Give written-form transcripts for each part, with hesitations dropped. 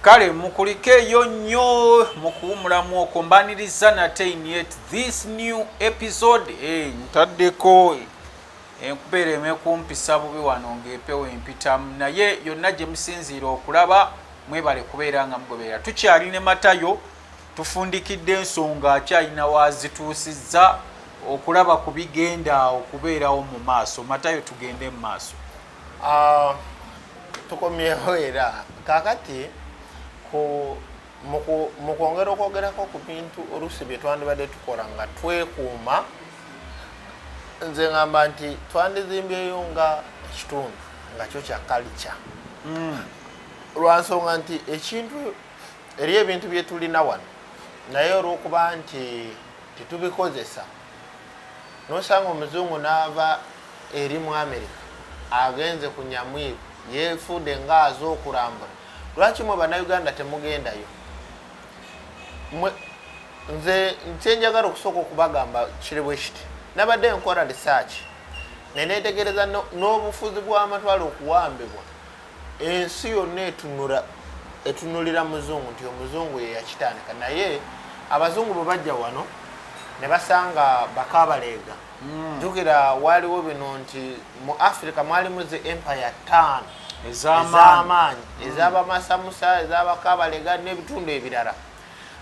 kale mukulikeeyo nnyo mu kuwumulamu okwo mbaniriza nate yet this new episode ntaddeko enkubeera emekumpisa bubi wano ng'empewo empitamu naye yonna gye musinziira okulaba mwebale kubeera nga mugoberera. Tukyali ne Matayo tufundikidde ensonga akyalina wazituusizza okulaba ku bigenda okubeerawo mu maaso. Matayo tugende mu maaso. Tukomyeho era kakati mu kwongera okwogerako ku bintu oluusi bye twandibadde tukola nga twekuuma, nze ngamba nti twandizimbyeyo nga ekitundu nga kyo kya kalica lwansonga nti ekintu eri ebintu bye tulina wano naye olw'okuba nti tetubikozesa nosanga omuzungu n'ava eri mu Amerika agenze ku nyamwiru yeefudde ngaaza okulambula. Lwaki mwe bannayuganda temugendayo? Nze kyenjagala okusooka okubagamba kiri bwe kiti, nabadde nkola research neneetegereza n'obufuzi bw'amatwale okuwambibwa ensi yonna etunulira muzungu nti omuzungu ye yakitandika, naye abazungu bwe bajja wano ne basanga bakabaleega. Jjukira waliwo bino nti mu Africa mwalimu ze empire 5 ez'amaanyi ez'abamasamusa ez'abakabalega n'ebitundu ebirala.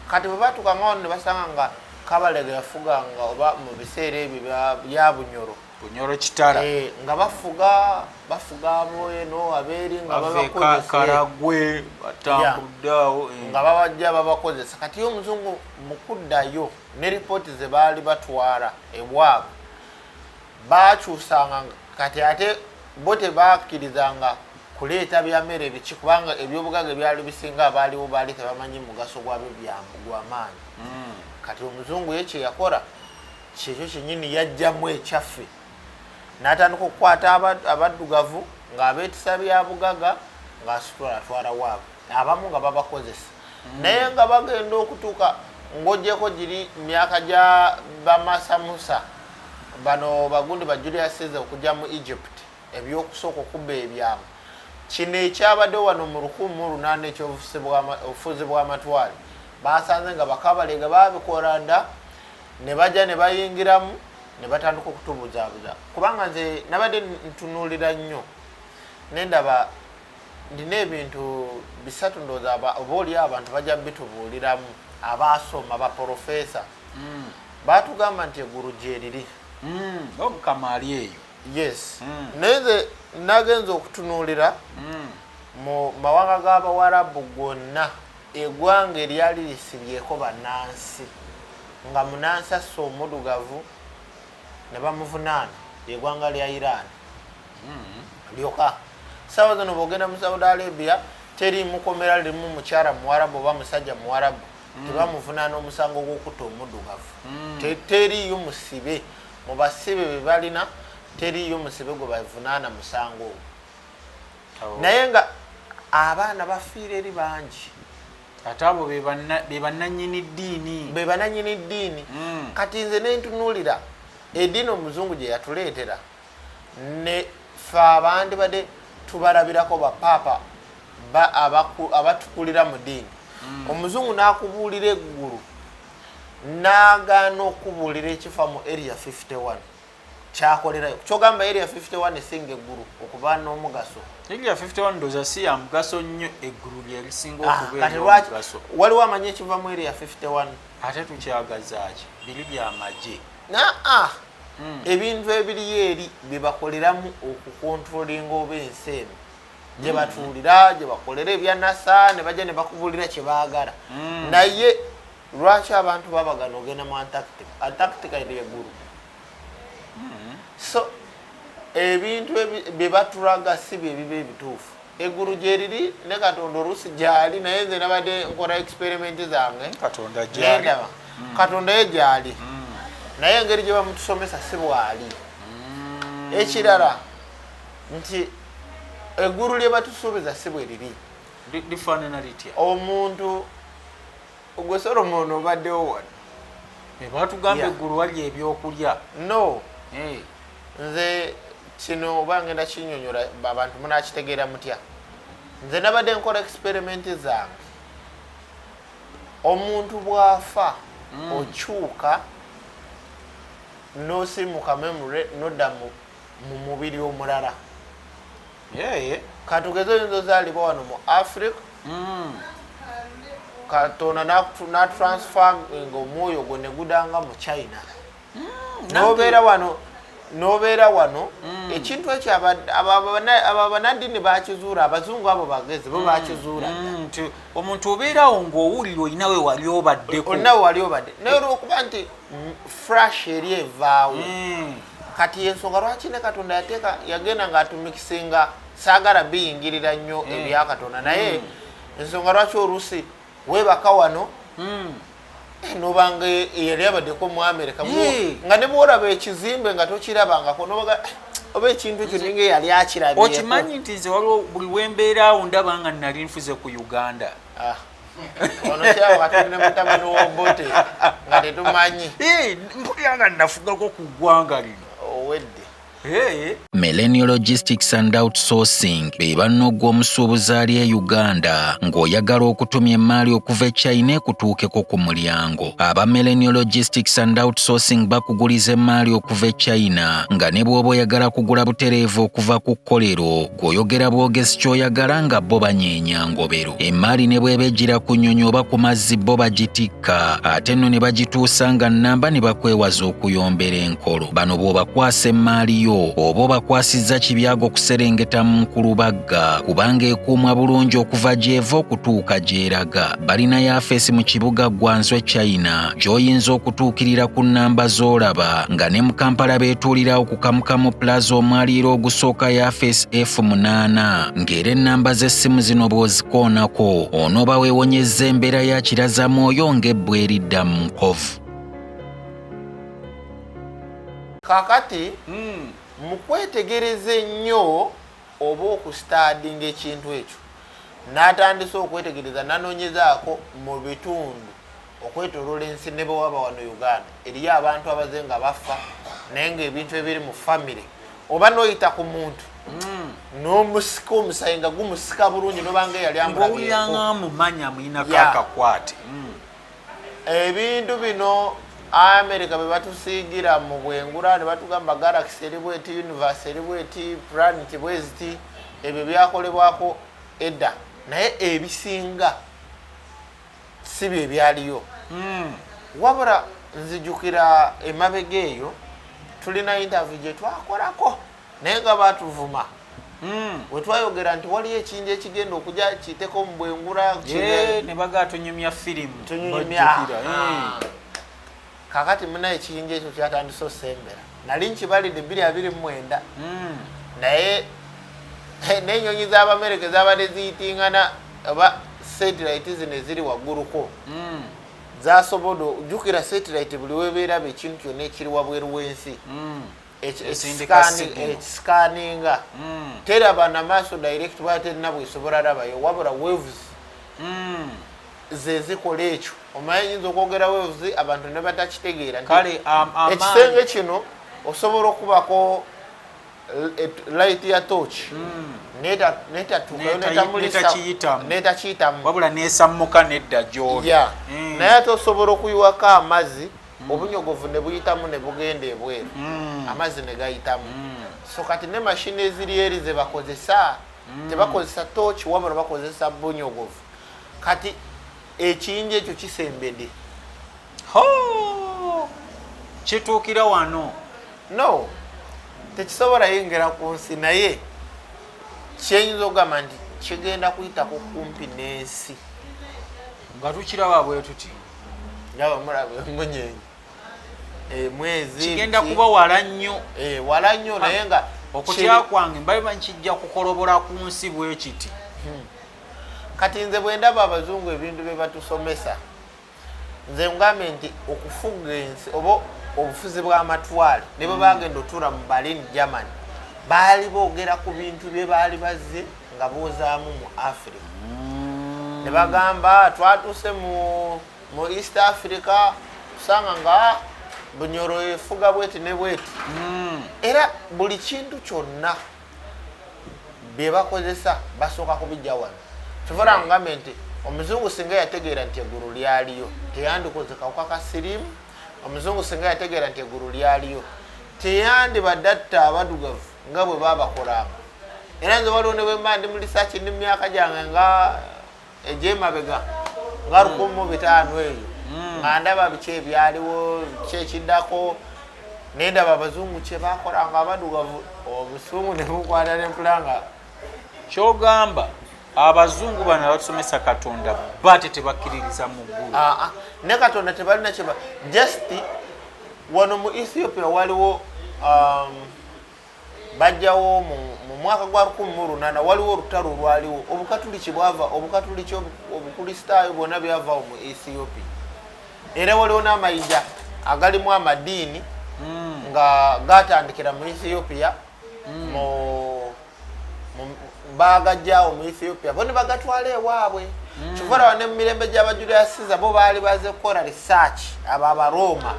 Kati bwe batuukanga wano ne basanga nga Kabalega yafuganga oba mu biseera ebyo bya Bunyoro Kitala nga bafuga eno abeeri nga Karagwe batambuddeawo nga babajja babakozesa. Kati omuzungu mu kuddayo ne ripooti ze baali batwala ebwabwe bakyusanga, kati ate bo tebakkirizanga kuleeta byamere biki kubanga ebyobugagga byali bisinga abaaliwo baali tebamanyi mugaso gwabyo gw'amaanyi. Kati omuzungu ye kye yakola kyekyo kyennyini yajjamu ekyaffe n'atandika okukwata abaddugavu ng'abeetisa bya bugagga ng'asitwalatwala waabwe, abamu nga babakozesa. Naye nga bagenda okutuuka ng'oggyeko giri myaka gya bamasamusa bano bagundi ba Julius Caesar okujja mu Egypt ebyokusooka okubba ebyamu. Kino ekyabadde wano mu 1800 ekyobufuzi bw'amatwale basanze nga bakabalega babikola dda ne bajja ne bayingiramu ne batandika okutubuzaabuza. Kubanga nze nabadde ntunuulira nnyo nendaba ndina ebintu bisatu ndowooza oba oli abantu bajja bitubuuliramu abaasoma baprofesa baatugamba nti eggulu gyeriri. Omukama ali eyo. Yes. Naye nze nagenza okutunuulira mu mawanga g'Abawarabu gonna eggwanga eryali lisibyeko bannansi nga munansi assa omuddugavu ne bamuvunaana eggwanga lya Iran lyoka. Sawa zino bw'ogenda mu Saudi Arabia teri mukomera limu mukyala Muwarabu oba musajja Muwarabu tebamuvunaana omusango gw'okutta omuddugavu. Teriyo musibe mu basibe be balina, teriyo musibe gwe bavunaana musango ogwo. Naye nga abaana bafiira eri bangi ate abo be bannannyini ddiini. Kati nze nentunuulira eddiini omuzungu gye yatuleetera ne ffe abandibadde tubalabirako bapaapa abatukulira mu ddiini. Omuzungu n'akubuulira eggulu n'agaana okubuulira ekifa mu Area 51 kyakolerayo. Kyogamba Area 51 esinga eggulu okuba n'omugaso. Area 51 ndowooza si ya mugaso nnyo, eggulu lye lisinga okubeera omugaso. Waliwo amanyi ekiva mu Area 51? Ate tukyagazaaki biri byamagye. Ebintu ebiriyo eri bye bakoleramu okukontrolinga oba ensi eno gye batuulira gye bakolera ebya NASA ne bajja ne bakubuulira kye baagala. Naye lwaki abantu babagana ogenda mu Antarctica eri eggulu? So ebintu bye batulaga si bye biba ebituufu. Eggulu gyeriri ne Katonda oluusi gyali, naye nze nabadde nkola experiment zange nendaba Katonda ye gyali naye engeri gye bamutusomesa si bwali. Ekirala nti eggulu lye batusuubiza si bwe liri. Lifaanana litya? Omuntu gwe Solomon obaddewo wano batugamba eggulu wali ebyokulya. No, nze kino oba ngenda kinnyonnyola abantu munakitegeera mutya. Nze nabadde nkola experiment zange omuntu bwafa okyuka nosimuka memory nodda mu mubiri omulala katugeze oyinza ozaalibwa wano mu Africa Katonda natransfer nga omwoyo gwo ne gudanga mu China nobeera wano ekintu ekyo abanadini bakizuula abazungu abo bagezi bo bakizuula nti omuntu obeerawo ng'owulira olinawe wali obaddeko olinawe wali obadde naye olwokuba nti fresh eri evaawo kati ensonga lwaki ne Katonda yagenda ng'atumikisinga saagala biyingirira nnyo ebya Katonda naye ensonga lwaki oluusi weebaka wano nobanga yali abaddeko mu America nga ne bwolaba ekizimbe nga tokirabangako nobaga oba ekintu ekyo ninga yali akirabyeko okimanyi nti nze waliwo buli wembeeraawo ndaba nga nali nfuze ku Uganda ono kyawo kati ne mutabani w'Obote nga tetumanyi mpulira nga nafugako ku ggwanga lino owedde Millennial Logistics and Outsourcing be bannoggwa omusuubuzi ali e Uganda ng'oyagala okutumya emmaali okuva e China ekutuukeko ku mulyango. Aba Millennial Logistics and Outsourcing bakuguliza emmaali okuva e China nga ne bw'oba oyagala kugula butereevu okuva ku kkolero ng'oyogera bwogezi ky'oyagala nga bo banyeenya ngobero. Emmaali ne bw'eba ejjira ku nnyonyi oba ku mazzi bo bagitikka ate nno ne bagituusa nga nnamba ne bakwewaza okuyombera enkolo. Bano bw'obakwasa emmaali yo oba bakwasizza Kibyago okuserengeta mu Nkulubagga kubanga ekuumwa bulungi okuva gy'eva okutuuka gy'eraga. Balina yafeesi mu kibuga Gwanzwe China gy'oyinza okutuukirira ku nnamba z'olaba nga ne mu Kampala beetuulirawo ku Kamukamu Plaza omwaliiro ogusooka yafeesi F8 ng'era ennamba z'essimu zino bw'ozikoonako onooba weewonyezza embeera ya kirazamwoyo ng'ebbwa eridda mu nkovu. Kakati mu kwetegereza ennyo oba okusitaadinga ekintu ekyo n'atandise okwetegereza nanoonyezaako mu bitundu okwetooloola ensi ne bwe waba wano Uganda eriyo abantu abaze nga bafa naye ng'ebintu ebiri mu famire oba n'oyita ku muntu n'omusika omusayi nga gumusika bulungi nobanga eyali amulabyeeko mumanya mwinako akakwate ebintu bino America be batusiigira mu bwengula ne batugamba Galaxy eri bweti, Universe eri bweti, Planet bweziti ebyo byakolebwako edda naye ebisinga si bye byaliyo wabula nzijukira emabega eyo tulina interview gye twakolako naye nga batuvuma we twayogera nti waliyo ekintu ekigenda okujja kiteko mu bwengula ne baga tunyumya firimu kakati munaye ekiyinja ekyo kyatandise osembera nali nkibalidde 2029 naye n'ennyonyi z'Abamerika zabadde ziyitingana oba satellite zino eziri wagguluko zasobodde ojjukira satellite buli webeeraba ekintu kyonna ekiri wabweru w'ensi ekisikaninga teraba namaaso direct bwa terina bwesobola labayo wabula waves zezikola ekyo omanyi yinza okwogera waves abantu ne batakitegeera ekisenge kino osobola okubako light ya torch netatuukayo netakiyitamu wabula nesammuka nedda gy'oli naye ate osobola okuyiwako amazzi obunyogovu ne buyitamu ne bugenda ebweru amazzi ne gayitamu so kati ne mashini eziri eri ze bakozesa tebakozesa torch wabula bakozesa bunyogovu kati ekiyinja ekyo kisembedde kituukira wano no tekisobola yengera ku nsi naye kyenyinza okugamba nti kigenda kuyitako kumpi n'ensi nga tukiraba bwe tuti ngaba mulaba emunyenyi mwezi kigenda kuba wala nnyo wala nnyo naye nga okutya kwange mbalima nkijja kukolobola ku nsi bwe kiti kati nze bwe ndaba abazungu ebintu bye batusomesa nze ngambe nti okufuga ensi oba obufuzi bw'amatwale ne bwe bagenda otuula mu Berlin Germany baali boogera ku bintu bye baali bazze nga boozaamu mu Africa ne bagamba twatuuse mu East Africa tusanga nga Bunyoro efuga bweti ne bweti era buli kintu kyonna bye bakozesa basooka kubijja wano kivola ngambe nti omuzungu singa yategeera nti eggulu lyaliyo teyandikoze kawuka ka siriimu. Omuzungu singa yategeera nti eggulu lyaliyo teyandibadde atta abaddugavu nga bwe baabakolanga. Era nze waliwo ne bwe mba ndi mu lisaaki ndi mu myaka gyange nga egy'emabega nga 15 eyo nga ndaba biki ebyaliwo ki ekiddako ne ndaba abazungu kye baakolanga abaddugavu obusungu ne bukwata n'empula nga kyogamba abazungu bano abatusomesa Katonda bate tebakkiririza mu ggulu. ne Katonda tebalina kyeba just wano mu Ethiopia waliwo bajjawo mu mwaka gwa 1800 waliwo olutalo lwaliwo obukatuliki bwava obukatuliki obukristaayo bwonna byava mu Ethiopia. Era waliwo n'amayinja agalimu amadiini nga gatandikira mu Ethiopia bagajjawo mu Ethiopia bo ne bagatwala ewaabwe. Kyokora ne mu mirembe gy'aba Julius Caesar bo baali baze kukola research abo Abaroma.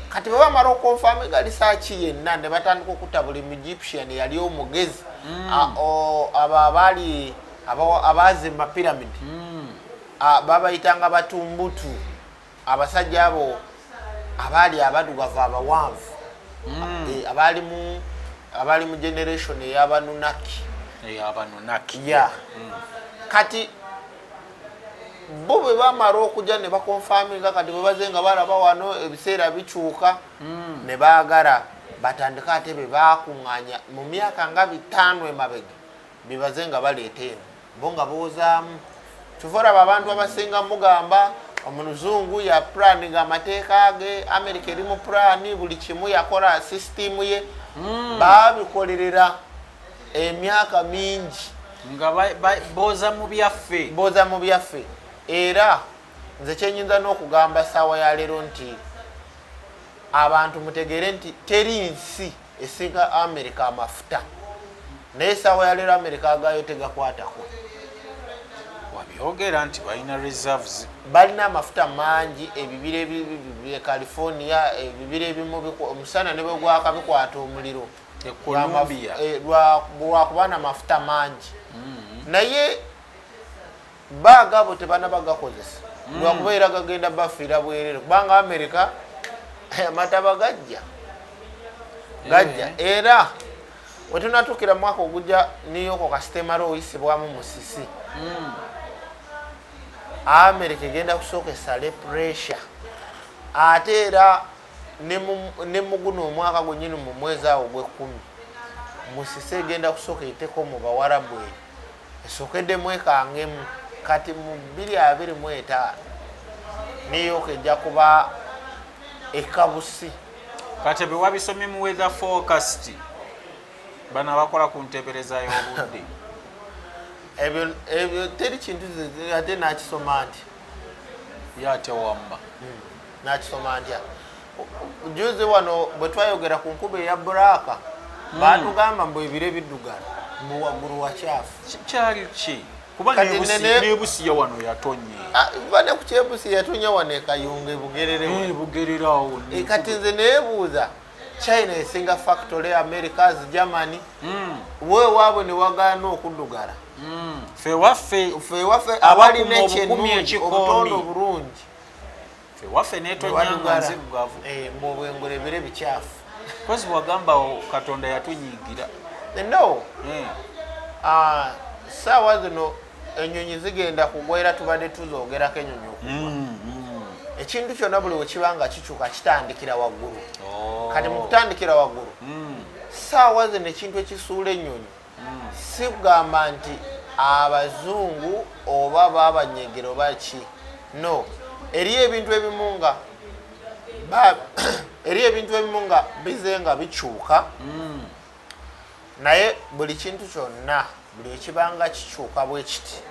Kati bwe bamala okonfirma research yenna ne batandika okutabula mu Egyptian yali omugezi abo abaali abazimba pyramid babayitanga batumbutu abasajja abo abaali abaddugavu abawanvu abaali mu generation ey'Abanunaki. Kati bo bwe bamala okujja ne bakonfaminga kati bwe baze nga balaba wano ebiseera bikyuka ne baagala batandika ate be baakuŋŋaanya mu myaka nga 5 emabega bebaze nga baleeta eno bo nga boozaamu. Kyova olaba abantu abasinga mugamba omuzungu ya planning amateeka ge, America eri mu plan buli kimu yakola system ye babikolerera emyaka mingi nga booza mu byaffe. Era nze kyenyinza n'okugamba saawa ya leero nti abantu mutegeere nti teri nsi esinga America amafuta naye saawa ya leero America agayo tegakwatako. Wabyogera nti balina reserves, balina amafuta mangi. Ebibira California ebibira ebimu omusana ne bwe gwaka bikwata omuliro lwakubana amafuta mangi naye bagabo tebana bagakozesa lwakubeera gagenda bafiira bwerere kubanga America amataba gajja. Era wetunatukira mwaka ogujja niyoko kasitema oyisibwamu musisi America egenda kusooka esale pressure ate era ne muguno omwaka gwennyini mu mwezi awo gw'10 musisi egenda kusooka eiteko mu Bawarabu esookeddemu ekangemu kati mu 2025 niyoko ejja kuba ekabusi. Kati bwe wabisomye mu weather forecast bano abakola ku nteebereza y'obudde ebyo teri kintu ate nakisoma nti yate wamba nakisoma ntya juzi wano bwe twayogera ku nkuba eya buraka batugamba mbu ebire biddugala mbu waggulu wakyafu kyali ki kuba nebusiya wano yatonye bane ku kyebusi yatonye wano ekayunga ebugererawo kati nze neebuuza China esinga factory Americas Germany weewaabwe ne wagaana okuddugala fewaffe abalina ekyenungi obutondo bulungi fewaffe netonyanga nzirugavu mbobwengula ebire bikyafu kozi wagamba Katonda yatunyiigira no saawa zino ennyonyi zigenda kugwa era tubadde tuzoogerako ennyonyi okugwa ekintu kyonna buli wekibanga kikyuka kitandikira waggulu. Kati mu kutandikira waggulu saawa zino ekintu ekisuula ennyonyi si kugamba nti abazungu oba babanyegera oba ki no eri ebintu ebimu nga bize nga bikyuka naye buli kintu kyonna buli ekibanga kikyuka bwe kiti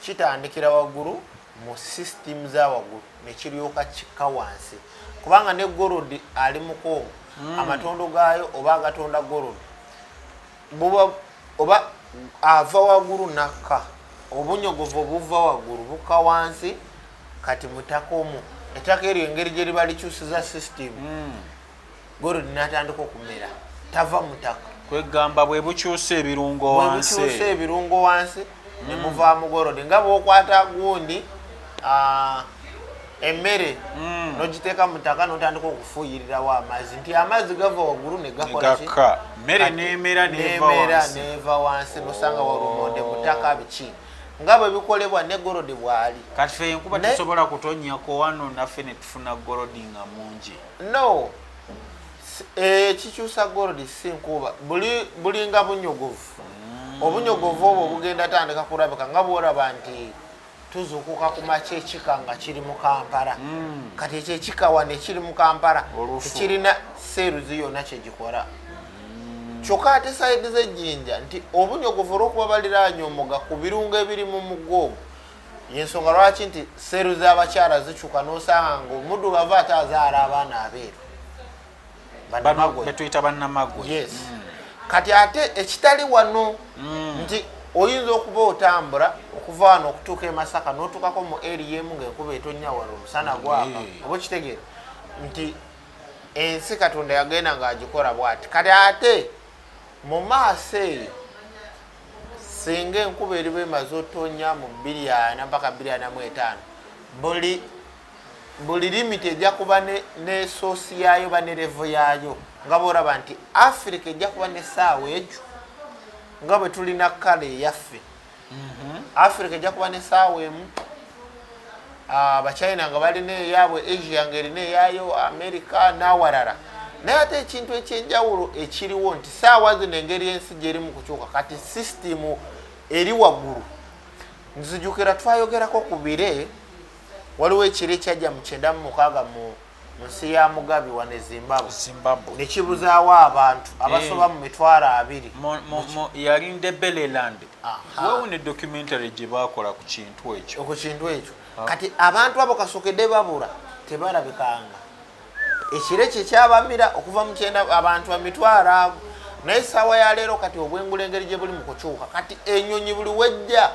kitandikira waggulu mu system za waggulu ne kiryoka kikka wansi kubanga ne gorodi ali mukongo amatondo gaayo oba agatonda gorodi oba ava waggulu nakka obunyogovu obuva waggulu bukka wansi kati mutaka omwo ettaka eryo engeri gye liba likyusiza system gorodi natandika okumera tava mutaka kwegamba bwe bukyusa ebirungo wansi ne muvaamu golodi nga bw'okwata gundi emmere n'ogiteeka mu ttaka n'otandika okufuuyirirawo amazzi nti amazzi gava waggulu ne gakola ki mmere n'emera neeva wansi nosanga walumonde ku ttaka biki nga bwe bikolebwa ne golodi bw'ali kati fe enkuba tusobola kutonnyako wano naffe ne tufuna golodi nga mungi no kikyusa golodi si nkuba bulinga bunyogovu obunyogovu obwo bugenda tandika kulabika nga bw'olaba nti tuzukuka ku makya ekika nga kiri mu Kampala kati ekyo ekika wano ekiri mu Kampala tekirina seeruzi yonna kyegikola kyokka ate sayidi z'ejjinja nti obunyogovu olw'okuba baliraanye omuga ku birungo ebiri mu mugga ogwo yensonga lwaki nti seeruzi abakyala zikyuka n'osanga nga omuddugavu ate azaala abaana abeeru betuyita bannamagwe yes kati ate ekitali wano nti oyinza okuba otambula okuva wano okutuuka e Masaka n'otuukako mu eri emu ng'enkuba etonnya wano omusana gwaka oba okitegeera nti ensi Katonda yagenda ng'agikola bw'ati kati ate mu maaso eyo singa enkuba eriba emaze otonya mu 240 mpaka 245 buli limiti ejja kuba ne soosi yaayo ba ne levo yaayo nga bw'olaba nti Africa ejja kuba n'essaawa egyo nga bwe tulina kale eyaffe Africa ejja kuba n'essaawa emu abachina nga balina eyaabwe Asia nga erina eyaayo America n'awalala naye ate ekintu ekyenjawulo ekiriwo nti ssaawa zino engeri ensi gyerimu kukyuka kati sisitimu eri waggulu nzijukira twayogerako ku bire waliwo ekiro ekyajja mu 96 mu nsi ya Mugabe wane Zimbabwe ne kibuzaawo abantu abasoba mu 200 yali Ndebeleland wewe ne documentary gye baakola ku kintu ekyo kati abantu abo kasookedde babula tebalabikanga ekiro ekyo kyabamira okuva mu 9 abantu ba 200 naye essaawa ya leero kati obwengula engeri gye buli mu kukyuka kati ennyonyi buli wejja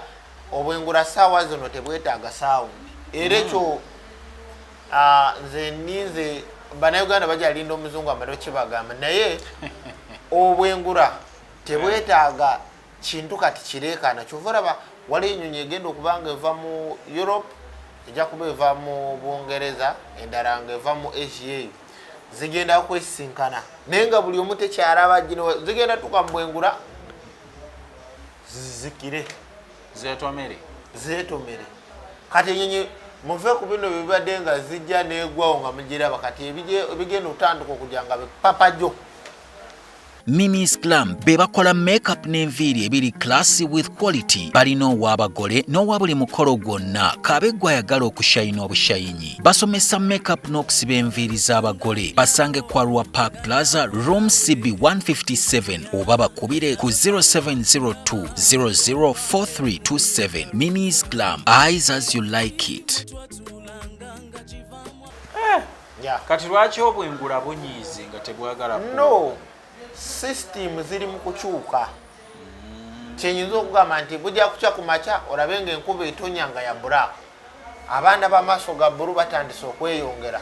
obwengula ssaawa zino tebwetaaga saawundi era ekyo nze ninze bannayuganda bajalinda omuzungu amale okibagamba naye obwengula tebwetaaga kintu kati kireekaana kyova olaba waliwo ennyonyi egenda okubanga eva mu Europe ejja kuba eva mu Bungereza endala nga eva mu Asia eyo zigenda kwesinkana naye nga buli omu tekyalaba gino zigenda tuka mu bwengula zizikire zeetomere kati ennyonyi muve ku bino bibadde nga zijja neegwawo nga mugiraba kati ebigenda otandika okujja nga bipapajo Mimi's Glam be bakola makeup n'enviiri ebiri classy with quality balina ow'abagole n'owa buli mukolo gwonna kabeggwa ayagala okushayina obushayinyi basomesa makeup n'okusiba enviiri z'abagole basange Kwarwa Park Plaza room CB 157 oba bakubire ku 0702 004327 Mimi's Glam, eyes as you like it. kati lwaki obwengula bunyiizi nga tebwagala no system ziri mu kukyuka kyenyinza okugamba nti bujja kukya ku makya olabe nga enkuba etonya nga ya black abaana b'amaaso ga bbulu batandise okweyongera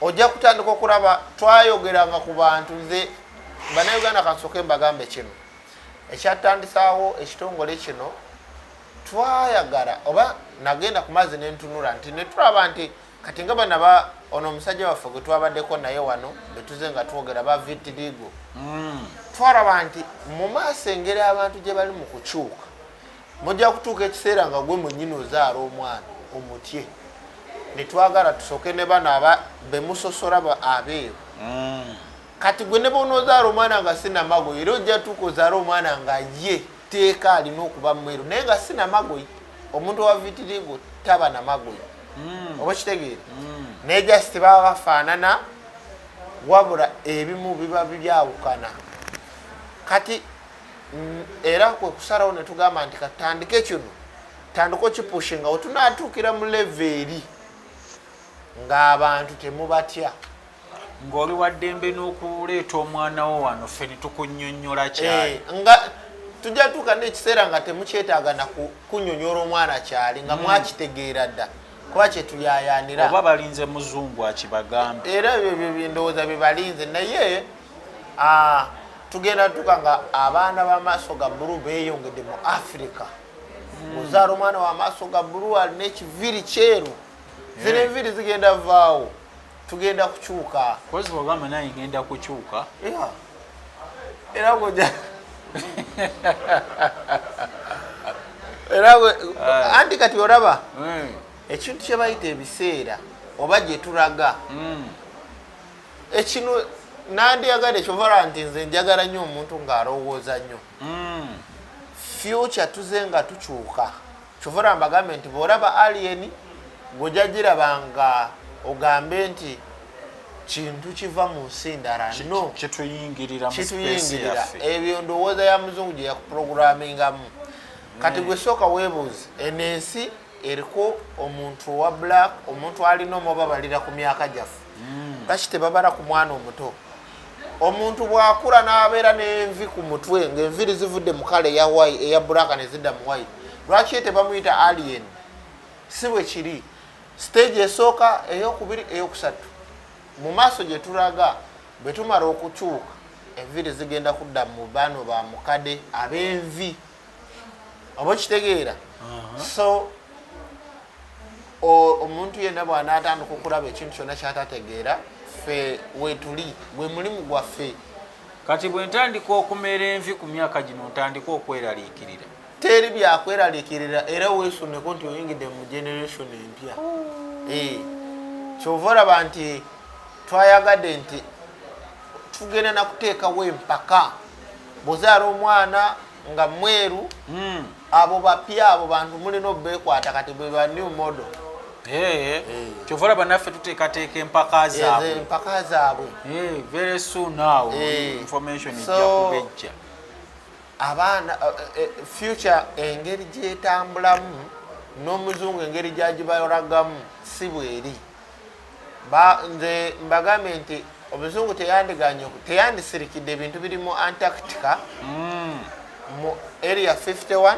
ojja kutandika okulaba twayogeranga ku bantu nze bannayuganda kansooke mbagambe kino ekyatandisaawo ekitongole kino twayagala oba nagenda ku mazzi nentunula nti netulaba nti kati nga banaba ono omusajja waffe gwe twabaddeko naye wano betuze nga twogera ba vitiligo twalaba nti mu maaso engeri abantu gye bali mu kukyuka mujja kutuuka ekiseera nga gwe mwennyini ozaala omwana omutye ne twagala tusooke ne bano bemusosola abeeru kati gwe ne bonoozaala omwana nga sinamagoyi era ojja tuuka ozaala omwana nga ye teeka alina okuba mweru naye nga sinamagoyi omuntu wa vitiligo taba namagoyi oba kitegeere naye just baba bafaanana wabula ebimu biba byawukana kati era kwe kusalawo ne tugamba nti katandike kino tandika okipushinga wetunaatuukira mu leve eri ng'abantu temubatya ng'oli waddembe n'okuleeta omwana wo wano ffe ne tukunnyonnyola kyali nga tujja tuuka n'ekiseera nga temukyetaaga na kunnyonnyola omwana kyali nga mwakitegeera dda kuba kyetuyayaanira oba balinze muzungu akibagambe era ebyo ndowooza bebalinze naye tugenda tuka nga abaana b'amaaso ga bbulu beeyongedde mu Africa ozaala omwana w'amaaso ga bbulu alina ekiviri kyeru zino enviri zigenda vaawo tugenda kukyuka kozi bwogamba naye ngenda kukyuka era goja era anti kati olaba ekintu kye bayita ebiseera oba gye tulaga ekino nandiyagala ekyovala nti nze njagala nnyo omuntu ng'alowooza nnyo future tuze nga tukyuka kyovala mbagambe nti bw'olaba alien gojja girabanga ogambe nti kintu kiva mu nsi ndala no kituyingirira ebyo ndowooza ya muzungu gye yakuprogrammingamu kati gwe sooka weebuuze eno ensi eriko omuntu owa black omuntu alina omubabalira ku myaka gyaffe lwaki tebabala ku mwana omuto omuntu bw'akula n'abeera n'envi ku mutwe ng'enviri zivudde mu kala eya black ne zidda mu white lwaki tebamuyita alien si bwe kiri stage esooka eyokubiri eyokusatu mu maaso gye tulaga bwe tumala okukyuka enviri zigenda kudda mu bano ba mukade ab'envi oba kitegeera so omuntu yenna bw'anaatandika okulaba ekintu kyonna kyatategeera ffe wetuli gwe mulimu gwaffe kati bwe ntandika okumera envi ku myaka gino ntandika okweraliikirira teri byakweraliikirira era weesuneko nti oyingidde mu generation empya kyova olaba nti twayagadde nti tugenda nakuteekawo empaka bw'ozaala omwana nga mweru abo bapya abo bantu mulina obeekwata kati bwe ba new model kyova olaba naffe tuteekateeka empaka zaabwe very soon now information ejja kubejja abaana future engeri gyetambulamu n'omuzungu engeri gyagibalagamu si bweri nze mbagambye nti omuzungu teyandisirikidde ebintu biri mu Antarctica mu area 51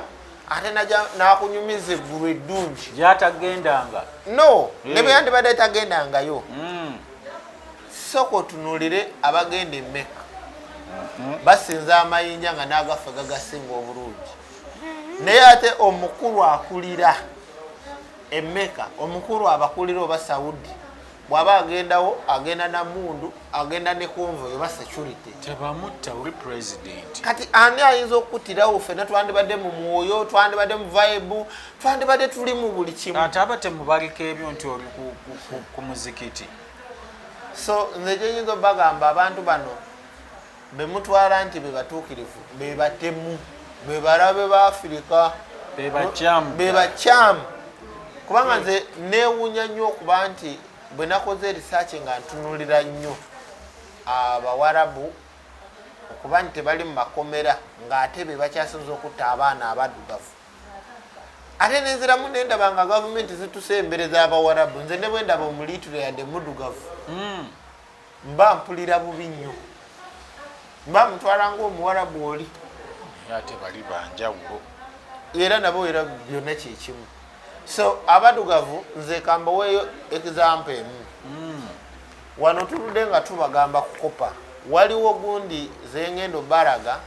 ate nakunyumiza eggulu eddungi gyatagendanga no ne bwe yandibadde tagendangayo sooka otunuulire abagenda Mecca basinza amayinja nga n'agaffe gagasinga obulungi naye ate omukulu akulira Mecca omukulu abakulira oba Saudi bw'aba agendawo agenda na mundu agenda ne convoy oba security tebamutta uli president kati ani ayinza okuttirawo ffenna twandibadde mu mwoyo twandibadde mu vibe twandibadde tuli mu buli kimu ate aba temubaliko ebyo nti oli ku muzikiti so nze gyenyinza obagamba abantu bano be mutwala nti be batuukirivu be batemu be balabe ba Afirika be bakyamu kubanga nze neewuunya nnyo okuba nti bwe nakoze research nga ntunulira nnyo abawarabu okuba nti tebali mu makomera ng'ate be bakyasinza okutta abaana abaddugavu ate nenziramu nendaba nga gavumenti zitusembereza abawarabu nze ne bwe ndaba omuliitule yadde muddugavu mba mpulira bubi nnyo mba mutwala ng'omuwarabu oli ate bali banjawulo era nabo era byonna kyekimu so abaddugavu nze kambaweeyo example emu wano tuludde nga tubagamba kukopa waliwo gundi zengendo baraga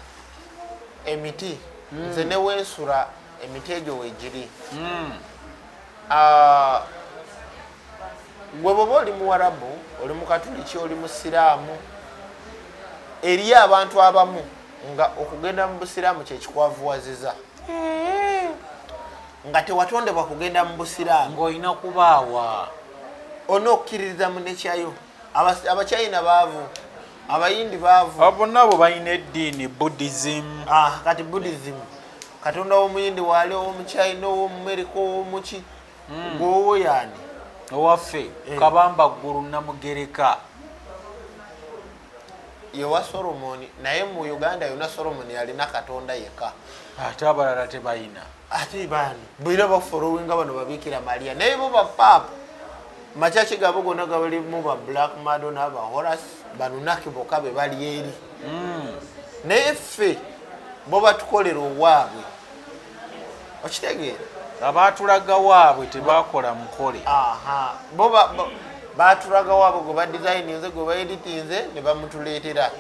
emiti nze ne weesula emiti egyo weegiri gwe bwoba oli muwarabu oli mukatuliki oli musiraamu eri abantu abamu nga okugenda mu busiraamu kyekikwavuwaziza nga tewatondebwa kugenda mu busiraamu ng'olina kubaawa onokkiririza mu nekyayo abachina baavu abayindi baavu abo bonna abo balina eddiini buddhism kati buddhism katonda w'omuyindi waali ow'omuchina ow'omumerika ow'omuki gwowo yani owaffe kabamba ggulu namugereka yewa Solomoni naye mu Uganda yonna Solomoni yalina katonda yekka ate abalala tebalina ate baani bwira bafolowinga bano babikira Maria naye bo bapapa machachi gabo gonna gabalimu ba Black Madonna aba Horus banunaki bokka be bali eri naye ffe bo batukolera owaabwe okitegeera abaatulaga waabwe tebakola mukole batulaga wabo gwe badesigninze gwe baeditinze ne bamutuleetera.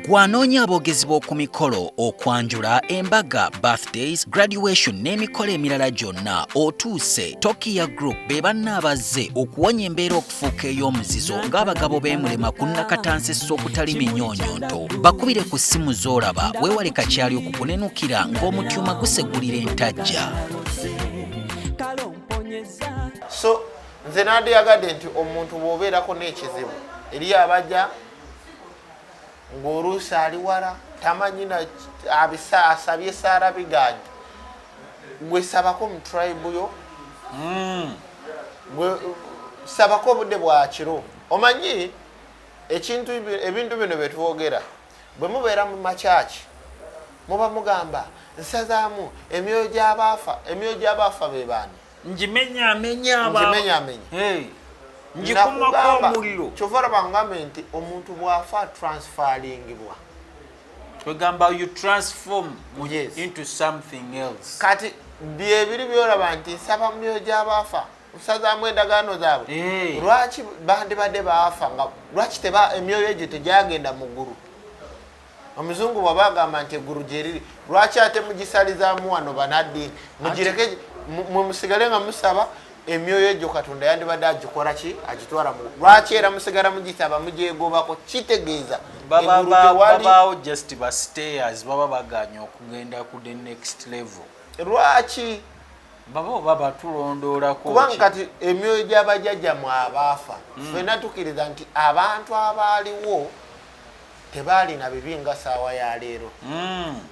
Gwanoonya aboogezi b'oku mikolo okwanjula embaga, birthdays, graduation n'emikolo emirala gyonna otuuse Tokia Group be bannaabazze okuwonya embeera okufuuka ey'omuzizo ng'abagabo b'emulema ku nnakatansi okutali minyonyonto. Bakubire ku ssimu z'olaba weewale kakyali okukunenukira ng'omutyuma gusegulira entajja. So nze nandiyagadde nti omuntu bw'obeerako n'ekizibu eri abajja ng'oluusi ali wala tamanyi asabye saara biganja gwe sabako mu tribe yo gwe sabako obudde bwa kiro. Omanyi ebintu bino bye twogera bwe mubeera mu makyaki muba mugamba nsazaamu emyoyo gy'abaafa be baani njimenyamenya njikumako omuliro. Kyova olaba ngambe nti omuntu bw'afa transferringibwa, kwegamba you transform yes, into something else. Kati byebiri byolaba nti nsaba mu myoyo gy'abaafa nsazaamu endagaano zaabwe. Lwaki bandibadde baafa nga lwaki emyoyo egyo tegyagenda mu ggulu? Omuzungu bw'aba agamba nti eggulu gye riri, lwaki ate mugisalizaamu wano banaddiini mugireke musigale nga musaba emyoyo egyo Katonda yandibadde agikola ki agitwala mu lwaki era musigala mugisaba mugyegobako? Kitegeeza babaawo just bastayers baba baganya okugenda ku the next level. Lwaki baba batulondoolako kubanga kati emyoyo gy'abajjajjammwe abaafa ffenna tukkiriza nti abantu abaaliwo tebaalina bibi nga saawa ya leero.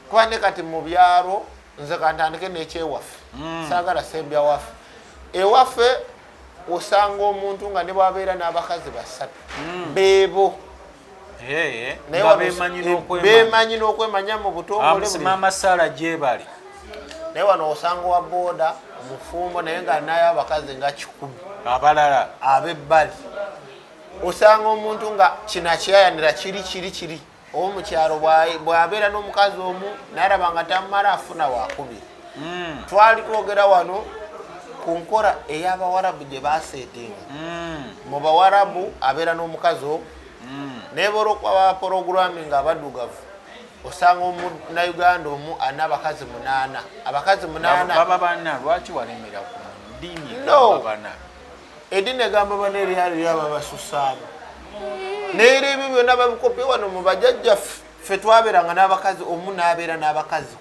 Kuba ne kati mu byalo nze kantandike n'ekyewaffe saagala sembya waffe ewaffe osanga omuntu nga ne bwabeera n'abakazi basatu beebo beemanyi n'okwemanya mu butongole gyebali. Naye wano osanga wa booda mufumbo naye nga nayo abakazi nga 10 abalala ab'ebbali. Osanga omuntu nga kinakyayanira kiri omukyalo bw'abeera n'omukazi omu nalaba nga tammala afuna wakubiri. Twali twogera wano ku nkola ey'Abawarabu gye baaseetinga. Mu Bawarabu abeera n'omukazi omu naye olw'okuba bapologulamingi abaddugavu osanga Omunnayuganda omu alina abakazi 8. Abakazi 8 baba bana lwaki walemera ku ddiini? No, eddiini egamba bana eryali lyaba basusaamu neera ebyo byonna babikopye wano mu bajjajjaffe. Ffe twabeeranga n'abakazi omu n'abeera n'abakazi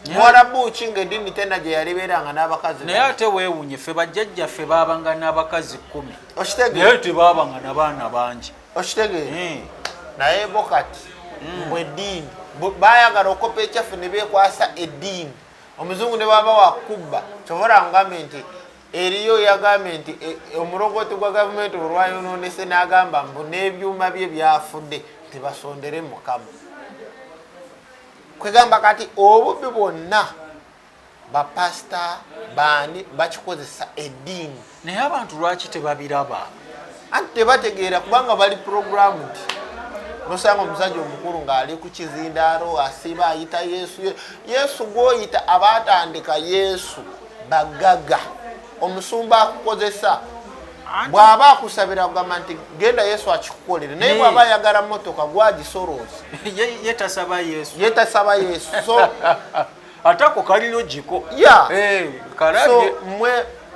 10. Mwarabu ki ng'eddiini tena gye yalibeeranga n'abakazi? Naye ate weewunye ffe bajjajjaffe baabanga n'abakazi 10 okitegeera, naye tebaabanga n'abaana bangi okitegeera. Naye bo kati mbwe eddiini baayagala okopya ekyaffe ne beekwasa eddiini. Omuzungu ne baba wakubba kyova ngambe nti eriyo yagambye nti omulongooti gwa gavumenti olwayonoonese n'agamba mbu n'ebyuma bye byafudde tebasondere Mukama. Kwegamba kati obubbi bwonna bapasita baani bakikozesa eddiini. Naye abantu lwaki tebabiraba? Anti tebategeera kubanga bali programmed. Nosanga omusajja omukulu ng'ali ku kizindaalo asiba ayita Yesu gw'oyita abaatandika Yesu bagaga. Omusumba akukozesa bw'aba akusabira kugamba nti genda Yesu akikukolere, naye bw'aba ayagala motoka gwagisorooza ye tasaba Yesu. So atako kali logiko so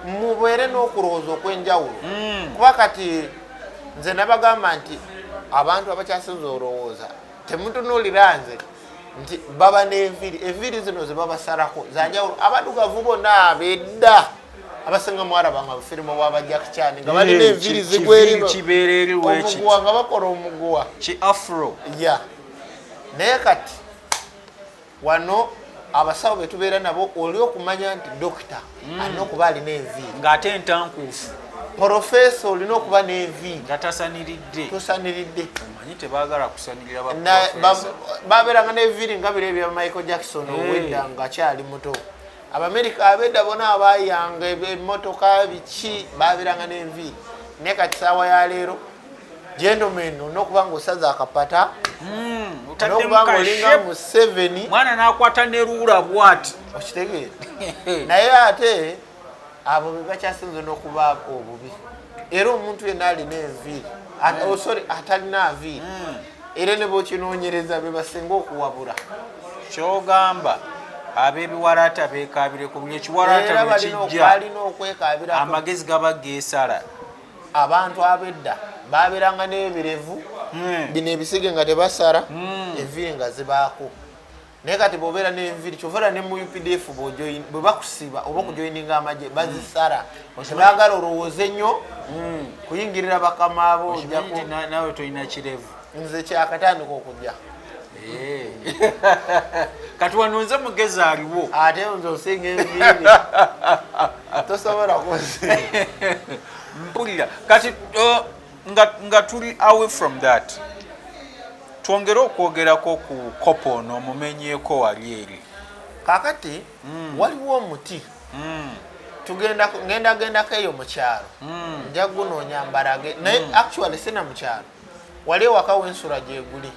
mubeere n'okulowooza okwenjawulo. Kuba kati nze nabagamba nti abantu abakyasinza olowooza temutunuulira nze nti baba n'enviiri zino ze babasalako zanjawulo. Abaddugavu bonna ab'edda abasinga mwarabanga bufirimu bwa Jack Chan nga balina enviiri zigwerino omuguwa nga bakola omuguwa ki afro. Naye kati wano abasawo betubeera nabo oli okumanya nti dokita alina okuba alina enviiri ng'ate entankuufu. Profesa olina okuba n'enviiri nga tasaniridde. Omanyi tebaagala kusanirira babeeranga n'enviiri nga biro ebya Michael Jackson owedda nga akyali muto. Abamerika abedda bona abayanga emmotoka biki babeeranga n'enviiri. Naye kati saawa ya leero gentlemen n'okuba ng'osaza akapata n'okuba ng'olinga mu 7 mwana n'akwata ne ruula bw'ati okitegeera. Naye ate abo be bakyasinze n'okuba obubi era omuntu yenna alina enviiri atalina nviiri era ne bwokinoonyereza be basinga okuwabula kyogamba ab'ebiwalaata beekabire ku buli ekiwalaata bwekijja balina okwekabira amagezi gaba geesala. abantu ab'edda babeeranga n'ebirevu bino ebisige nga tebasala enviiri nga zibaako naye kati bw'obeera n'enviiri kyovaera ne mu UPDF bwe bakusiba oba okujoyininga amagye bazisala tebaagala olowooze nnyo kuyingirira bakama abo nawe tolina kirevu nze kyakatandika okujja kati wanonze mugezi aliwo ate nze osinga enviiri tosobola kunsi mpulira kati nga tuli away from that twongere okwogerako ku kopo ono omumenyeeko wali eri kakati waliwo omuti ŋŋendagendako eyo mu kyalo nja gunoonya mbalage naye actually sina mu kyalo wali ewaka w'ensula gyeguli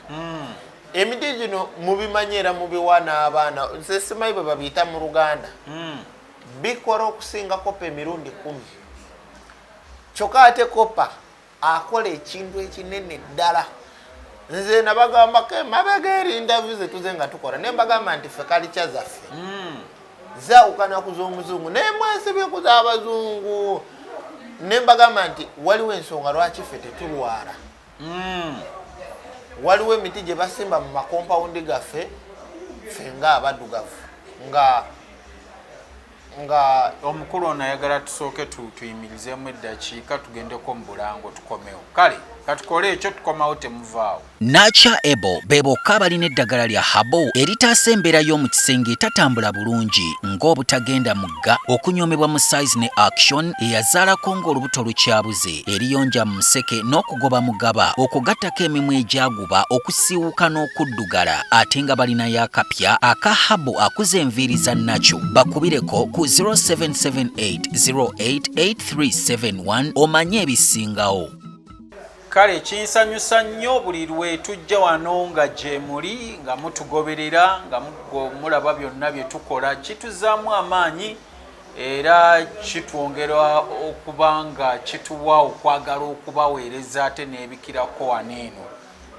emiti gino mubimanyi era mubiwa n'abaana nze simanyi bwe babiyita mu Luganda bikola okusinga kopa emirundi 10 kyokka ate kopa akola ekintu ekinene ddala nze nabagambako emabega eri interview zetuze nga tukola naye mbagamba nti ffe kalica zaffe zaawukana ku z'omuzungu naye mwesibye ku z'abazungu naye mbagamba nti waliwo ensonga lwaki ffe tetulwala waliwo emiti gye basimba mu makompawundi gaffe ffe ng'abaddugavu nga omukulu ono ayagala tusooke tuyimirizemu eddakiika tugendeko mu bulango tukomewo kale katukole ekyo tukomawo temuvaawo. Nacha Ebo be bokka abalina eddagala lya habo eritaasa embeera y'omu kisenge etatambula bulungi ng'obutagenda mugga okunyomebwa mu size ne action eyazaalako ng'olubuto lukyabuze eriyonja mu museke n'okugoba mugaba okugattako emimwa egyaguba okusiiwuka n'okuddugala ate nga balinayo akapya aka habo akuza enviiri za Nacho bakubireko ku 0778088371 omanye ebisingawo. Kale kinsanyusa nnyo buli lwe tujja wano nga gye muli nga mutugoberera nga mulaba byonna bye tukola kituzaamu amaanyi era kitwongera okuba nga kituwa okwagala okubaweereza ate n'ebikirako waneeno.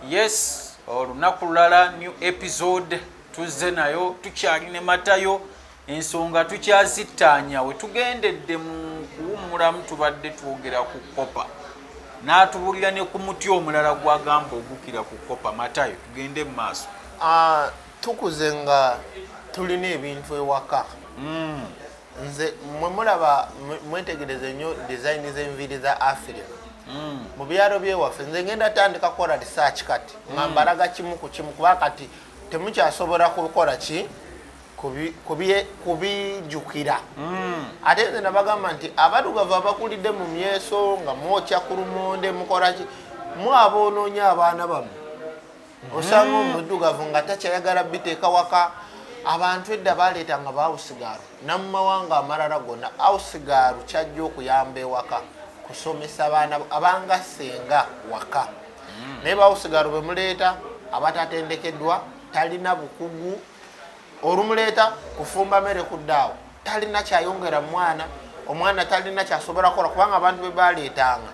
Yes, olunaku lulala new episode tuzze nayo tukyali ne matayo ensonga tukyazittaanya we tugendedde mu kuwummulamu tubadde twogera ku kopa n'atubulira ne ku muti omulala gwagamba ogukira ku kopa matayo tugende mu maaso. Tukuze nga tulina ebintu ewaka nze mwe mulaba mwetegereze nnyo design z'enviiri za Africa mu byalo byewaffe nze ngenda tandika kukola research kati nga mbalaga kimu ku kimu kuba kati temukyasobola kukola ki kubijjukira ate nze nabagamba nti abaddugavu abakulidde mu myeso nga mwokya ku lumonde mukola ki mwaboonoonya abaana bammwe osanga omuddugavu nga takyayagala biteeka waka. Abantu edda baleetanga baawusigaaru namu mawanga amalala gonna awusigaaru kyajja okuyamba ewaka kusomesa abaana abanga senga waka naye baawusigaaru bwe muleeta abatatendekeddwa talina bukugu olumuleeta kufumba mmere kuddaawo talina kyayongera omwana talina kyasobola kukola kubanga abantu be baleetanga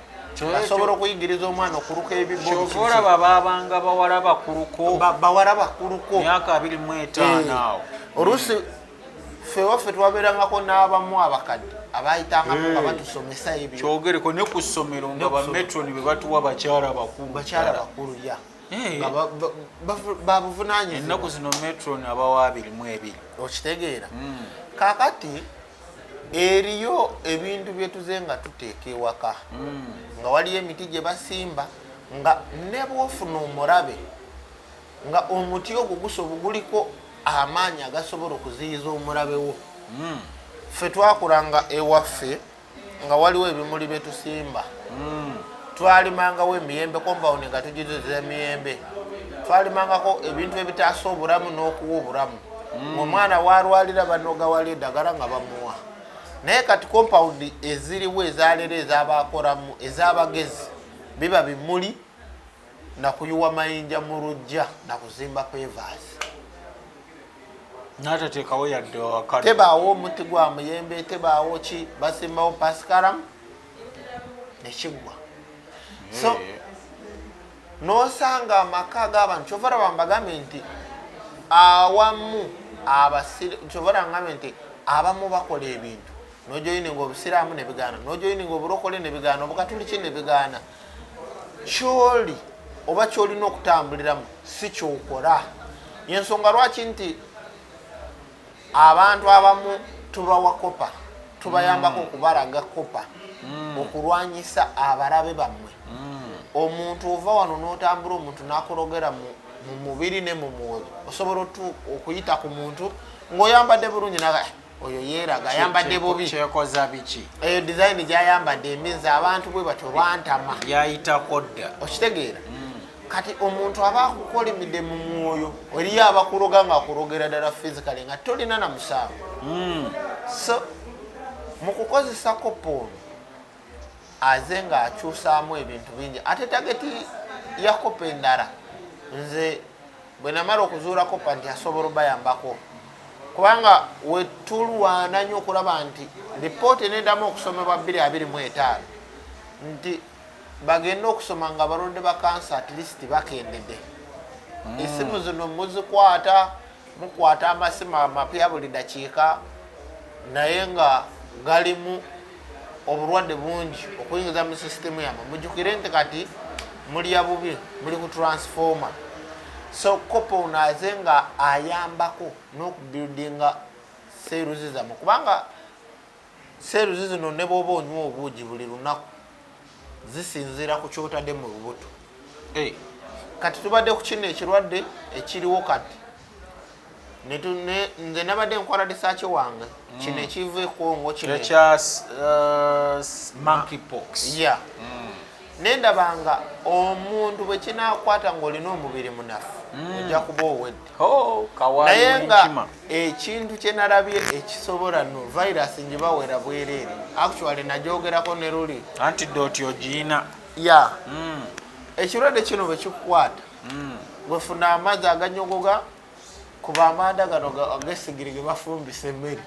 asobola okuyigiriza omwana okuruka ebibola babanga bawala bakuluko myaka 25 awo oluusi ffe waffe twabeerangako n'abamu abakadde abayitangamu nga batusomesa ebyo kyogereko ne ku ssomero nga bametroni be batuwa bakyala bakulu ya babuvunaanyizibwa ennaku zino metroni abawa 22 okitegeera kaakati eriyo ebintu byetuze nga tuteeka ewaka nga waliyo emiti gye basimba nga ne bwofuna omulabe nga omuti ogwo guliko amaanyi agasobola okuziyiza omulabe wo. Ffe twakulanga ewaffe nga waliwo ebimuli bye tusimba twalimangawo emiyembe compound nga tugizeza emiyembe twalimangako ebintu ebitaasa obulamu n'okuwa obulamu omwana walwalira banoga wali eddagala nga bamuwa naye kati compound eziriwo ezalero ezabakolamu ez'abagezi biba bimuli nakuyuwa mayinja mu lujja nakuzimba pevers n'atateekawo yadde tebaawo omuti gwa muyembe tebaawo ki basimbawo pasikaram nekigwa so nosanga amaka g'abantu kyova laba mbagambe nti awamu kyova laba ngambe nti abamu bakola ebintu nojoyininga obusiraamu ne bigaana nojoyininga obulokole ne bigaana obukatuliki ne bigaana kyoli oba kyolina okutambuliramu si kyokola yensonga lwaki nti abantu abamu tubawa kopa tubayambako okubalaga kopa okulwanyisa abalabe bammwe omuntu ova wano n'otambula omuntu n'akologera mu mubiri ne mu mwoyo osobola okuyita ku muntu ng'oyambadde bulungi naga oyo yeeraga ayambadde bubi kyekoza biki eyo design gyayambadde emizi abantu bwe batyo bantama yayitako dda okitegeera kati omuntu aba akukolimidde mu mwoyo eriyo abakuloga ng'akulogera ddala physically nga tolina na musango so mu kukozesa kopono aze ng'akyusaamu ebintu bingi ate tageti ya kopa endala nze bwe namala okuzuula kopa nti asobola obayambako kubanga wetulwana nnyo okulaba nti lipooti enendamu okusomebwa 2025 nti bagenda okusoma nga balonde ba kansa at least bakendedde esimu zino muzikwata mukwata amasimu amapya buli dakiika naye nga galimu obulwadde bungi okuyingiza mu sisitemu yamwe mujjukire nti kati mulya bubi muli ku transformer so kopo naaze nga ayambako n'okubuildinga seeruzi zammwe kubanga seeruzi zino ne bw'oba onywa obuugi buli lunaku zisinziira ku kyotadde mu lubuto kati tubadde ku kino ekirwadde ekiriwo kati nze nabadde nkola risaaki wange kino ekiva ekongo ekya monkeypox nendabanga omuntu bwe kinaakwata ng'olina omubiri munafu ojja kuba owedde naye nga ekintu kye nalabye ekisobola no virus ngibawera bwereere actually nagyogerako ne luli antidote ogiyina ekirwadde kino bwe kikukwata wefuna amazzi aganyogoga kuba amanda gano agesigiri ge bafumbisa emmere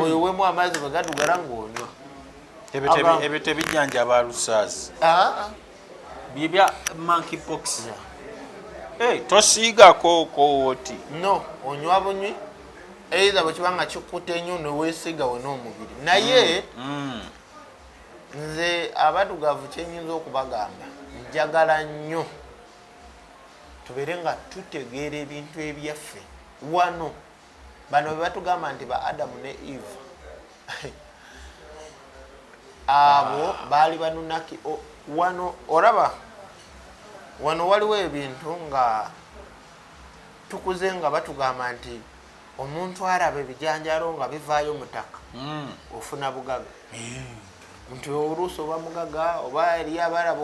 oyowemu amazzi bwe gadugala ng'onywa ebyo tebijjanjaba lusaazi byebya monkeypox tosiigako kowoti no onywa bunywi eiza bwe kiba nga kikutte nnyo neweesiga wena omubiri naye nze abadugavu kyenyinza okubagamba njagala nnyo tubeere nga tutegeera ebintu ebyaffe wano bano bwe batugamba nti ba adamu ne eve abo baali banunaki wano olaba wano waliwo ebintu nga tukuze nga batugamba nti omuntu araba ebijanjalo nga bivaayo mutaka ofuna bugaga nti oluusi oba mugaga oba eriyo abalaba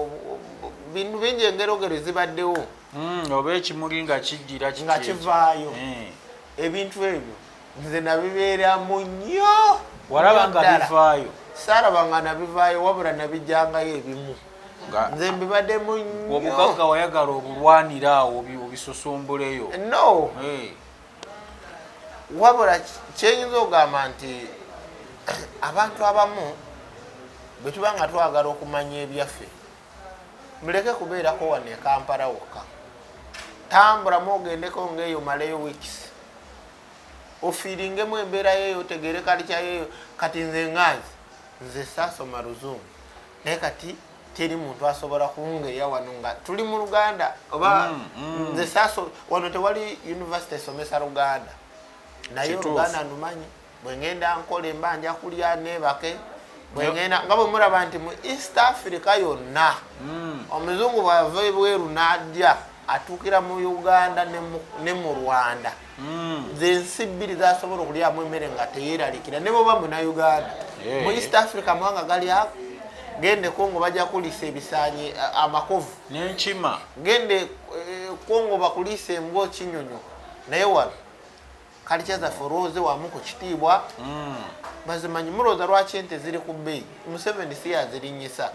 bintu bingi engerogero zibaddewo oba ekimuli nga kijjira nga kivaayo ebintu ebyo nze nabibeeramu nnyo walaba nga bivaayo saaraba nga nabivaayo wabula nabijjangayo ebimu nze mbibaddemu nnyo obugaga wayagala obulwanira awo obisusumbuleyo no wabula kyenyinza okugamba nti abantu abamu bwe tuba nga twagala okumanya ebyaffe muleke kubeerako wano e Kampala wokka tambulamu ogendeko ng'eyo maleyo weeks ofiiringemu embeera yeeyo otegeere kalica yeeyo kati nze nganzi nze saasoma luzungu naye kati teri muntu asobola kungeya wano nga tuli mu Luganda oba nze wano tewali university esomesa Luganda naye Oluganda ndumanyi bwe ngenda nkola emba nja kulya neebake bwe ngenda nga bwe mulaba nti mu East Africa yonna omuzungu bw'ava ebweru n'ajja atuukira mu Uganda ne mu Rwanda nze ensi bbiri zasobola okulyamu emmere nga teyeeralikira ne bwoba muna Uganda mu East Africa amawanga gali ako gende Kongo bajja kuliisa ebisaanyi amakovu n'enkima gende Kongo bakuliisa embwa kinyonyo naye wano kalica zaffe olwoze wamu ku kitiibwa bazimanyi mulooza lwaki ente ziri ku bbeeyi Museveni si yazirinyisa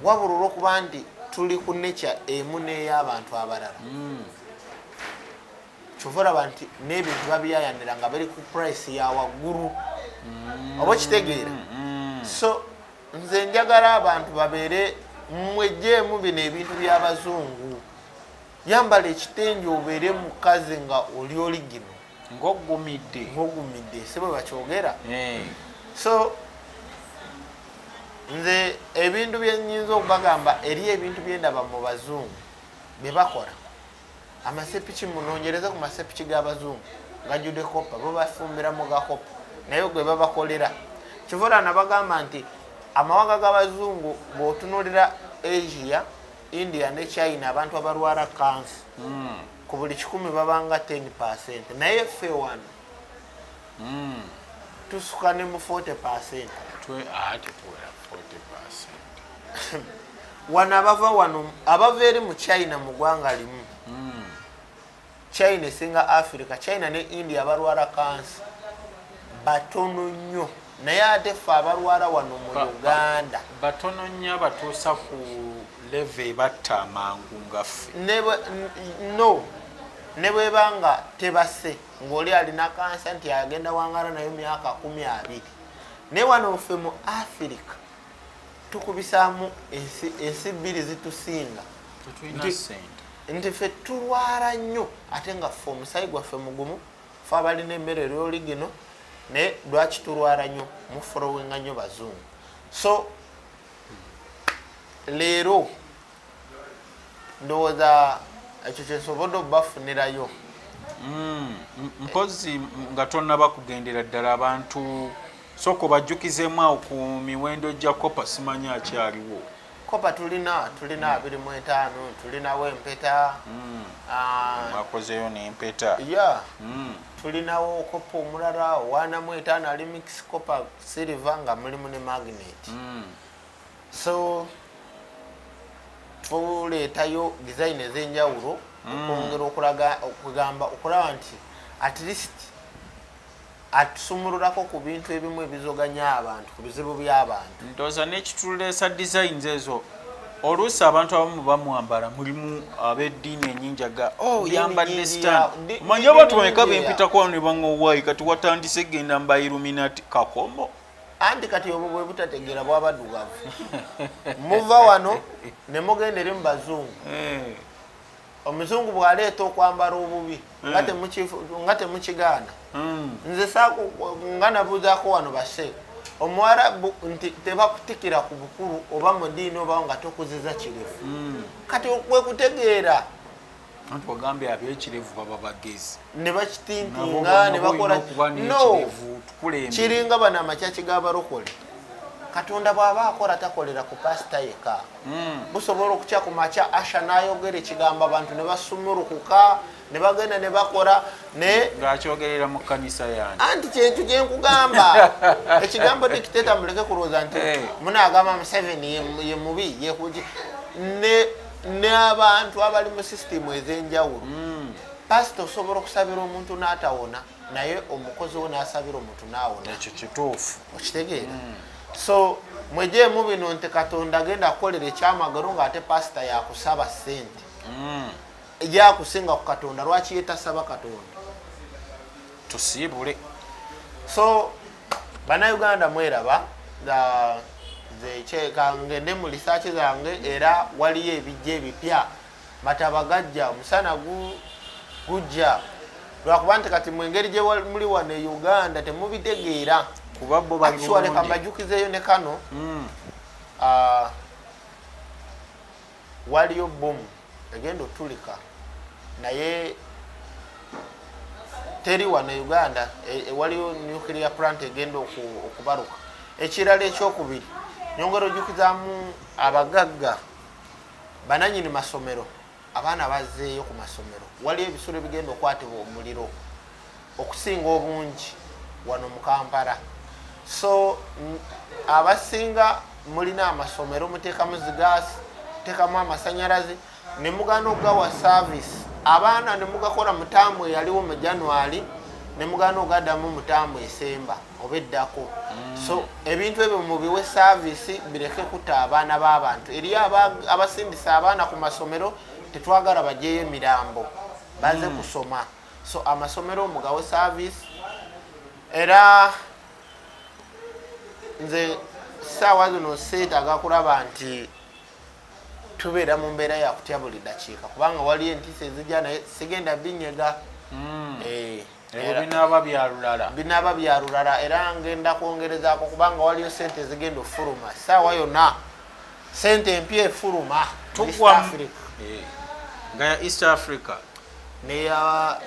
wabula olw'okuba nti tuli ku nature emu n'ey'abantu abalala kyova olaba nti n'ebintu babiyayanira nga biri ku price ya waggulu oba kitegeera so nze njagala abantu babeere mwejjeemu bino ebintu by'abazungu. Yambala ekitengi obeere mukazi nga oli oligino ng'ogumidde si bwe bakyogera. So nze ebintu bye nnyinza okubagamba eri ebintu bye ndaba mu bazungu bye bakola. Amasepiki munoonyereze ku masepiki g'abazungu gajjudde kopa, bo bafumbira mu gakopa naye gwe babakolera. Kivula nabagamba nti amawanga g'abazungu bw'otunuulira Asia, India ne China abantu abalwala kansa ku buli 100 babanga 10%, naye ffe wano tusuka ne mu 40%. Wano abava wano abava eri mu China mu ggwanga limu. China esinga Africa, China ne India abalwala kansa batono nnyo, naye ate ffe abalwala wano mu Uganda batono nnyo abatuusa ku leve batta amangu nga ffe. Ne bwebanga tebase ng'oli alina kansa nti agenda wangala nayo myaka 20. Naye wano ffe mu Africa tukubisaamu ensi 2 zitusinga nti ffe tulwala nnyo ate nga ffe omusayi gwaffe mugumu, ffe abalina emmere ery'oligino naye lwaki tulwala nnyo mufolowenga nnyo bazungu. So leero ndowooza ekyo kyensobodde okubafunirayo. Mpozi nga tonnaba kugendera ddala abantu soko bajjukizemu awo ku miwendo gya kopa simanyi akyaliwo. Kopa tulina 25, tulinawo empeta. Bakozeyo n'empeta. Tulinawo kopa omulala 1.5 ali mix kopa silver nga mulimu ne magnet. So tuleetayo design ez'enjawulo okwongera okulaba nti at least atusumululako ku bintu ebimu ebizoganya abantu ku bizibu by'abantu. Ndowooza n'ekituleesa designs ezo oluusi abantu abamu bamwambala mulimu ab'eddiini enyinjaga yambadde stand. Manyi abantu bameka bempitako wano ne baŋowaayi kati watandise genda mba Illuminati kakombo. Anti kati obwo bwe butategeera bw'abaddugavu muva wano ne mugenda eri mu bazungu. Omuzungu bw'aleeta okwambala obubi nga temukigaana. Nze nga nabuuzaako wano base Omuwarabu nti tebakutikira ku bukulu oba mu ddiini oba nga tokuziza kirevu. Kati okwe kutegeera anti bagambye ab'ekirevu baba bagezi ne bakitintinga ne bakola no kiringa bano amakyaki g'abalokole. Katonda bw'aba akola takolera ku pasita yeka. Busobola okukya ku makya Asha n'ayogera ekigambo abantu ne basumulukuka ne bagenda ne bakola ne ng'akyogerera mu kkanisa yange. Anti kintu kye nkugamba ekigambo dikiteta muleke kulowooza nti munaagamba Museveni ye mubi yekugi ne abantu abali mu sisitimu ez'enjawulo. Pasita osobola okusabira omuntu n'atawona naye omukozi wo n'asabira omuntu n'awona. Ekyo kituufu okitegeera. So mwejeemu bino nti Katonda agenda kukolera ekyamagero ng'ate pasita yakusaba ssente yakusinga ku Katonda. Lwaki yetasaba Katonda? Tusiibule. So bannayuganda mweraba ngende mu lisaaki zange era waliyo ebijja ebipya mataba gajja omusana gujja lwakuba nti kati mu engeri gye muli wano e Uganda temubitegeera kuba bo bali actually kambajukizeyo ne kano waliyo bomu egenda otulika naye teri wano e Uganda waliyo nuclear plant egenda okubaluka. Ekirala ekyokubiri nyongera ojukizaamu abagagga bananyini masomero abaana bazzeeyo ku masomero waliyo ebisulo ebigenda okwatibwa omuliro okusinga obungi wano mu Kampala. So abasinga mulina amasomero muteekamu zigaasi muteekamu amasanyalaze ne mugana okugawa service abaana ne mugakola mu taamu eyaliwo mu January ne mugana ogaddamu mu taamu esemba oba eddako. So ebintu ebyo mubiwe service bireke kutta abaana b'abantu. Eri abasindisa abaana ku masomero tetwagala bajeeyo emirambo baze kusoma. So amasomero mugawe service era nze saawa zino seetaaga kulaba nti tubeera mu mbeera yakutya buli dakiika kubanga waliyo entiisa ezijja naye sigenda binyega binaaba byalulala era ngenda kwongerezaako kubanga waliyo sente ezigenda ofuluma saawa yonna sente empya efuluma nga ya East Africa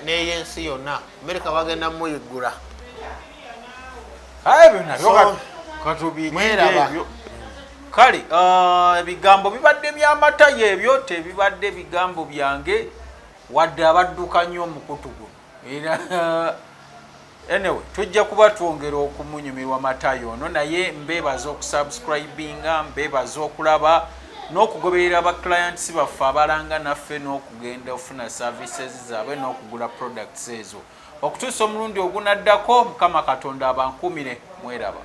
n'eyensi yonna Amerika bagenda muyiggula katubiribyo kale ebigambo bibadde by'amatayo ebyo tebibadde bigambo byange wadde abadduka nnyo omukutu guno era anyway tujja kuba twongera okumunyumirwa matayo ono naye mbeebaza okusubscribinga mbeebaza okulaba n'okugoberera abaclients baffe abalanga naffe n'okugenda ofuna services zaabwe n'okugula products ezo okutuusa omulundi ogunaddako Mukama Katonda abankumire mweraba.